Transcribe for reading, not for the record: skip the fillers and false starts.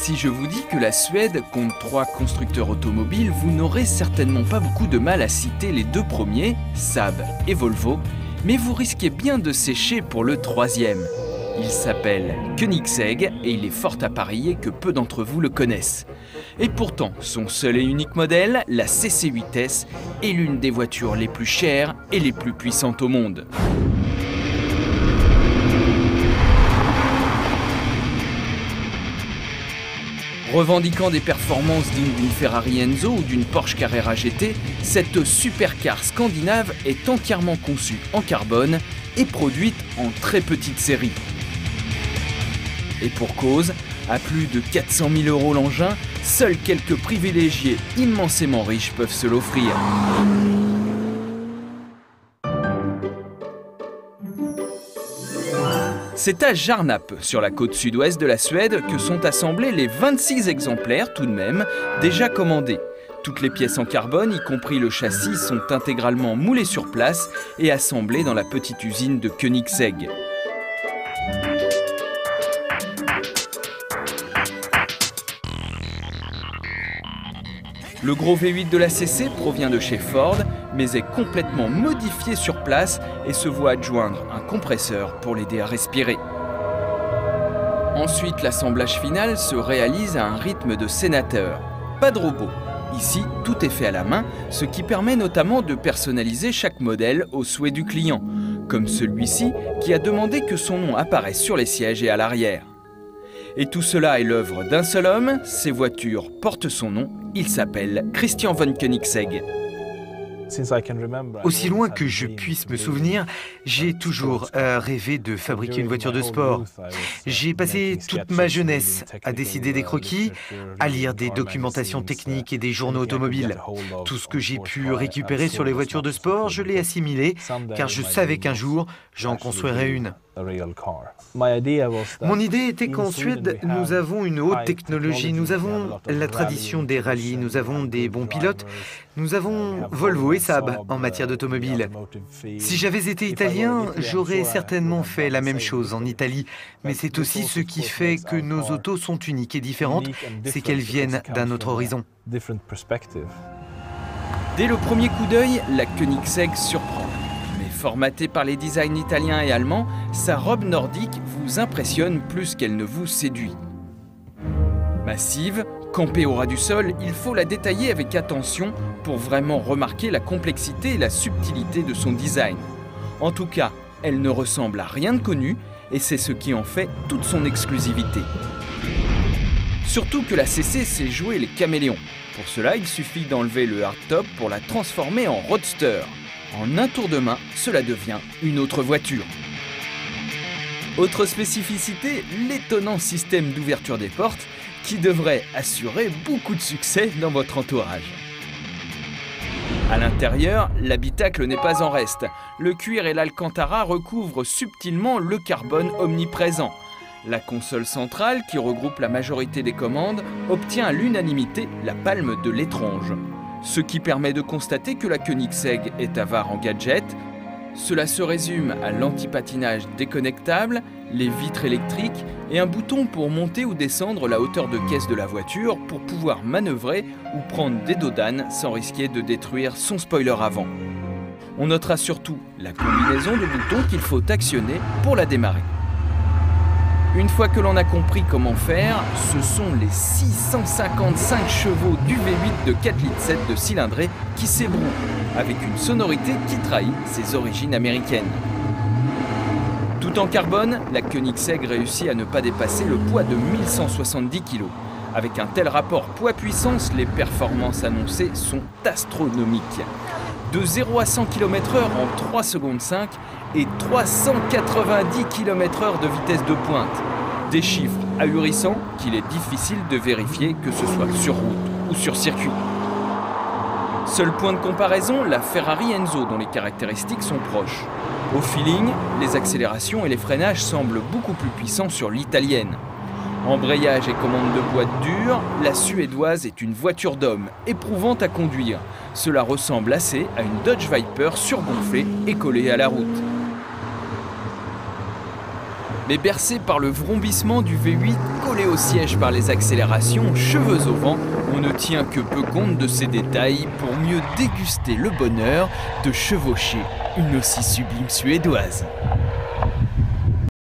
Si je vous dis que la Suède compte 3 constructeurs automobiles, vous n'aurez certainement pas beaucoup de mal à citer les 2 premiers, Saab et Volvo, mais vous risquez bien de sécher pour le 3e. Il s'appelle Koenigsegg et il est fort à parier que peu d'entre vous le connaissent. Et pourtant, son seul et unique modèle, la CC8S, est l'une des voitures les plus chères et les plus puissantes au monde. Revendiquant des performances dignes d'une Ferrari Enzo ou d'une Porsche Carrera GT, cette supercar scandinave est entièrement conçue en carbone et produite en très petite série. Et pour cause, à plus de 400 000 € l'engin, seuls quelques privilégiés immensément riches peuvent se l'offrir. C'est à Jarnap, sur la côte sud-ouest de la Suède, que sont assemblés les 26 exemplaires, tout de même, déjà commandés. Toutes les pièces en carbone, y compris le châssis, sont intégralement moulées sur place et assemblées dans la petite usine de Koenigsegg. Le gros V8 de la CC provient de chez Ford, mais est complètement modifié sur place et se voit adjoindre un compresseur pour l'aider à respirer. Ensuite, l'assemblage final se réalise à un rythme de sénateur. Pas de robot. Ici, tout est fait à la main, ce qui permet notamment de personnaliser chaque modèle au souhait du client, comme celui-ci qui a demandé que son nom apparaisse sur les sièges et à l'arrière. Et tout cela est l'œuvre d'un seul homme, ces voitures portent son nom, il s'appelle Christian von Koenigsegg. Aussi loin que je puisse me souvenir, j'ai toujours rêvé de fabriquer une voiture de sport. J'ai passé toute ma jeunesse à décider des croquis, à lire des documentations techniques et des journaux automobiles. Tout ce que j'ai pu récupérer sur les voitures de sport, je l'ai assimilé, car je savais qu'un jour, j'en construirais une. Mon idée était qu'en Suède, nous avons une haute technologie, nous avons la tradition des rallyes, nous avons des bons pilotes, nous avons Volvo et Saab en matière d'automobile. Si j'avais été italien, j'aurais certainement fait la même chose en Italie, mais c'est aussi ce qui fait que nos autos sont uniques et différentes, c'est qu'elles viennent d'un autre horizon. Dès le premier coup d'œil, la Koenigsegg surprend. Formatée par les designs italiens et allemands, sa robe nordique vous impressionne plus qu'elle ne vous séduit. Massive, campée au ras du sol, il faut la détailler avec attention pour vraiment remarquer la complexité et la subtilité de son design. En tout cas, elle ne ressemble à rien de connu et c'est ce qui en fait toute son exclusivité. Surtout que la CC sait jouer les caméléons. Pour cela, il suffit d'enlever le hardtop pour la transformer en roadster. En un tour de main, cela devient une autre voiture. Autre spécificité, l'étonnant système d'ouverture des portes qui devrait assurer beaucoup de succès dans votre entourage. À l'intérieur, l'habitacle n'est pas en reste. Le cuir et l'alcantara recouvrent subtilement le carbone omniprésent. La console centrale, qui regroupe la majorité des commandes, obtient à l'unanimité la palme de l'étrange. Ce qui permet de constater que la Koenigsegg est avare en gadgets. Cela se résume à l'antipatinage déconnectable, les vitres électriques et un bouton pour monter ou descendre la hauteur de caisse de la voiture pour pouvoir manœuvrer ou prendre des dos d'âne sans risquer de détruire son spoiler avant. On notera surtout la combinaison de boutons qu'il faut actionner pour la démarrer. Une fois que l'on a compris comment faire, ce sont les 655 chevaux du V8 de 4,7 litres de cylindrée qui s'ébrouent, avec une sonorité qui trahit ses origines américaines. Tout en carbone, la Koenigsegg réussit à ne pas dépasser le poids de 1170 kg. Avec un tel rapport poids-puissance, les performances annoncées sont astronomiques. De 0 à 100 km/h en 3 secondes 5 et 390 km/h de vitesse de pointe. Des chiffres ahurissants qu'il est difficile de vérifier que ce soit sur route ou sur circuit. Seul point de comparaison, la Ferrari Enzo dont les caractéristiques sont proches. Au feeling, les accélérations et les freinages semblent beaucoup plus puissants sur l'italienne. Embrayage et commande de boîte dure, la suédoise est une voiture d'homme, éprouvante à conduire. Cela ressemble assez à une Dodge Viper surgonflée et collée à la route. Mais bercé par le vrombissement du V8, collé au siège par les accélérations, cheveux au vent, on ne tient que peu compte de ces détails pour mieux déguster le bonheur de chevaucher une aussi sublime Suédoise.